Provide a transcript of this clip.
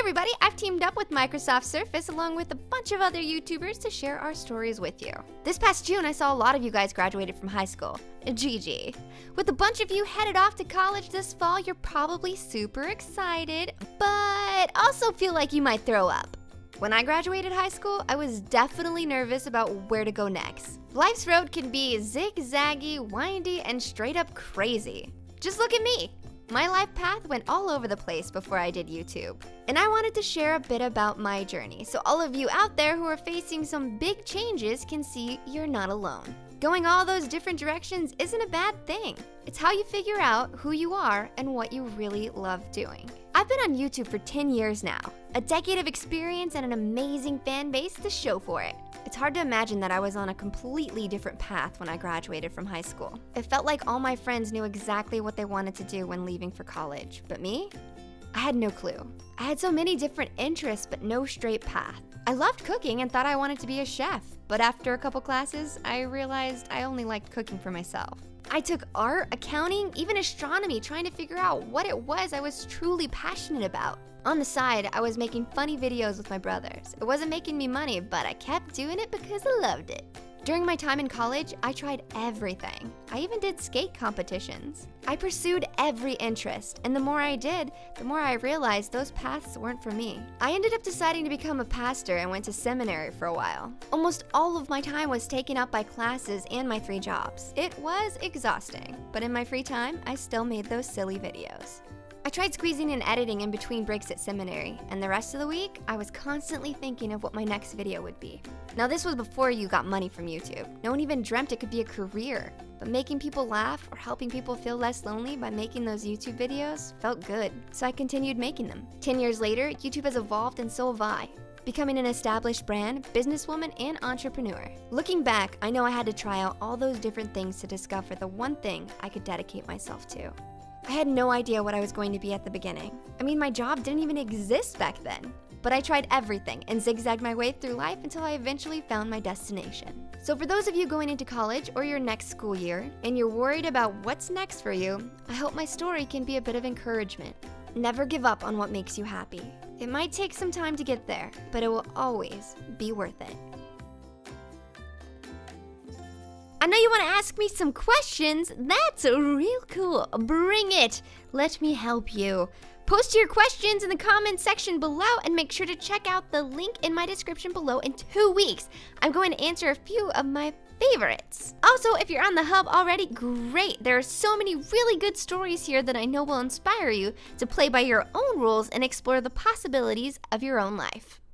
everybody, I've teamed up with Microsoft Surface along with a bunch of other YouTubers to share our stories with you. This past June, I saw a lot of you guys graduated from high school. GG. With a bunch of you headed off to college this fall, you're probably super excited, but also feel like you might throw up. When I graduated high school, I was definitely nervous about where to go next. Life's road can be zigzaggy, windy, and straight up crazy. Just look at me. My life path went all over the place before I did YouTube. And I wanted to share a bit about my journey so all of you out there who are facing some big changes can see you're not alone. Going all those different directions isn't a bad thing. It's how you figure out who you are and what you really love doing. I've been on YouTube for 10 years now, a decade of experience and an amazing fan base to show for it. It's hard to imagine that I was on a completely different path when I graduated from high school. It felt like all my friends knew exactly what they wanted to do when leaving for college, but me? I had no clue. I had so many different interests, but no straight path. I loved cooking and thought I wanted to be a chef, but after a couple classes, I realized I only liked cooking for myself. I took art, accounting, even astronomy, trying to figure out what it was I was truly passionate about. On the side, I was making funny videos with my brothers. It wasn't making me money, but I kept doing it because I loved it. During my time in college, I tried everything. I even did skate competitions. I pursued every interest, and the more I did, the more I realized those paths weren't for me. I ended up deciding to become a pastor and went to seminary for a while. Almost all of my time was taken up by classes and my 3 jobs. It was exhausting, but in my free time, I still made those silly videos. I tried squeezing in editing in between breaks at seminary, and the rest of the week, I was constantly thinking of what my next video would be. Now this was before you got money from YouTube. No one even dreamt it could be a career, but making people laugh or helping people feel less lonely by making those YouTube videos felt good, so I continued making them. 10 years later, YouTube has evolved and so have I, becoming an established brand, businesswoman, and entrepreneur. Looking back, I know I had to try out all those different things to discover the one thing I could dedicate myself to. I had no idea what I was going to be at the beginning. I mean, my job didn't even exist back then. But I tried everything and zigzagged my way through life until I eventually found my destination. So for those of you going into college or your next school year, and you're worried about what's next for you, I hope my story can be a bit of encouragement. Never give up on what makes you happy. It might take some time to get there, but it will always be worth it. I know you want to ask me some questions. That's real cool. Bring it. Let me help you. Post your questions in the comment section below and make sure to check out the link in my description below in 2 weeks. I'm going to answer a few of my favorites. Also, if you're on the hub already, great. There are so many really good stories here that I know will inspire you to play by your own rules and explore the possibilities of your own life.